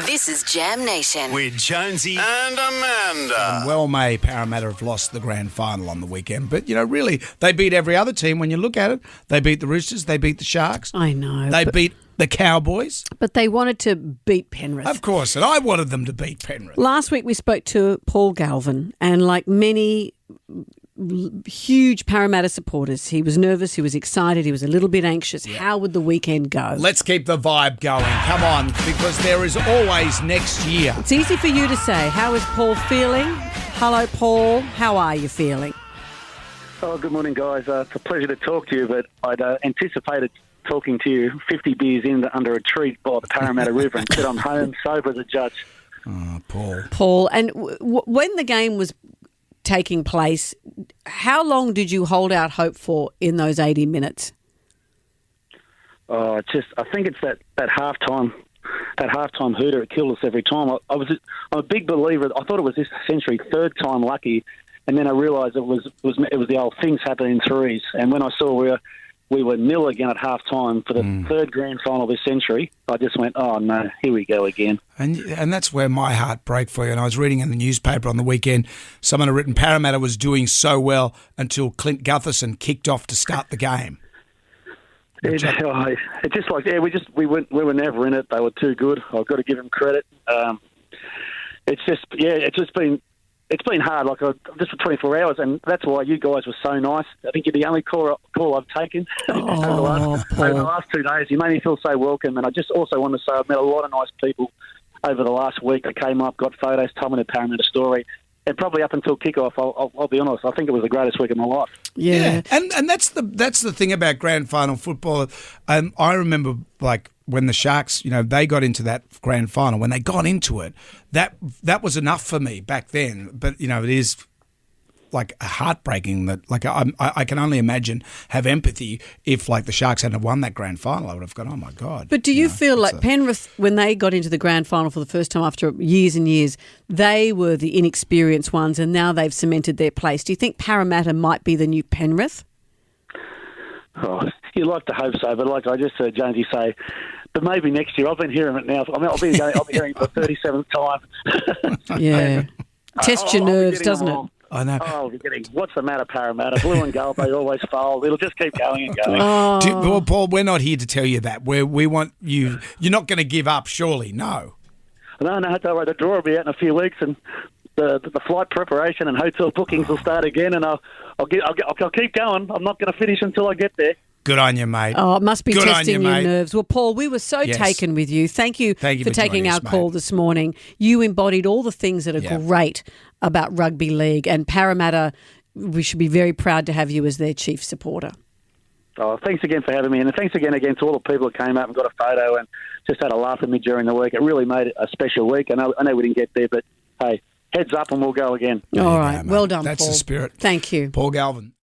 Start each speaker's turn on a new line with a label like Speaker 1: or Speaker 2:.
Speaker 1: This is Jam Nation.
Speaker 2: With Jonesy and Amanda.
Speaker 3: And well may Parramatta have lost the grand final on the weekend. But, really, they beat every other team when you look at it. They beat the Roosters. They beat the Sharks.
Speaker 4: I know.
Speaker 3: They beat the Cowboys.
Speaker 4: But they wanted to beat Penrith.
Speaker 3: Of course, and I wanted them to beat Penrith.
Speaker 4: Last week we spoke to Paul Galvin, and like many huge Parramatta supporters, he was nervous, he was excited, he was a little bit anxious. Yeah. How would the weekend go?
Speaker 3: Let's keep the vibe going. Come on, because there is always next year.
Speaker 4: It's easy for you to say. How is Paul feeling? Hello, Paul. How are you feeling?
Speaker 5: Oh, good morning, guys. It's a pleasure to talk to you, but I'd anticipated talking to you 50 beers in under a tree by the Parramatta River and said I'm home sober as a judge.
Speaker 3: Oh, Paul.
Speaker 4: Paul, and when the game was taking place, how long did you hold out hope for in those 80 minutes?
Speaker 5: I think it's that halftime hooter. It killed us every time. I'm a big believer. I thought it was this century third time lucky, and then I realised it was the old things happen in threes. And when I saw we were nil again at half-time for the third grand final this century, I just went, oh, no, here we go again.
Speaker 3: And that's where my heart broke for you. And I was reading in the newspaper on the weekend, someone had written Parramatta was doing so well until Clint Gutherson kicked off to start the game.
Speaker 5: We were never in it. They were too good. I've got to give them credit. It's been hard, just for 24 hours, and that's why you guys were so nice. I think you're the only call I've taken over the last 2 days. You made me feel so welcome, and I just also want to say I've met a lot of nice people over the last week that came up, got photos, told me the Parramatta story, and probably up until kickoff, I'll be honest, I think it was the greatest week of my life.
Speaker 3: Yeah. And that's the thing about grand final football. I remember, when the Sharks, they got into that grand final, when they got into it, that was enough for me back then. But, it is heartbreaking that, I can only imagine, have empathy if, the Sharks hadn't won that grand final. I would have gone, oh, my God.
Speaker 4: But do you feel like Penrith, when they got into the grand final for the first time after years and years, they were the inexperienced ones and now they've cemented their place. Do you think Parramatta might be the new Penrith?
Speaker 5: Oh, you'd like to hope so, but like I just heard Jonesy say, but maybe next year. I've been hearing it now. I'll be hearing it for the 37th time.
Speaker 4: Yeah. Test your nerves, doesn't it?
Speaker 3: I know.
Speaker 5: Oh, what's the matter, Parramatta? Blue and gold, they always fold. It'll just keep going and going.
Speaker 4: Oh.
Speaker 3: Paul, we're not here to tell you that. We want you. You're not going to give up, surely? No.
Speaker 5: No, don't worry. The draw will be out in a few weeks, and the flight preparation and hotel bookings will start again, and I'll keep going. I'm not going to finish until I get there.
Speaker 3: Good on you, mate.
Speaker 4: Oh, it must be testing your nerves. Well, Paul, we were so taken with you. Thank you for taking our call this morning. You embodied all the things that are great about rugby league, and Parramatta, we should be very proud to have you as their chief supporter.
Speaker 5: Oh, thanks again for having me, and thanks again to all the people that came up and got a photo and just had a laugh at me during the week. It really made it a special week. I know we didn't get there, but hey, heads up and we'll go again.
Speaker 4: All right. Well done, Paul.
Speaker 3: That's the spirit.
Speaker 4: Thank you.
Speaker 3: Paul Galvin.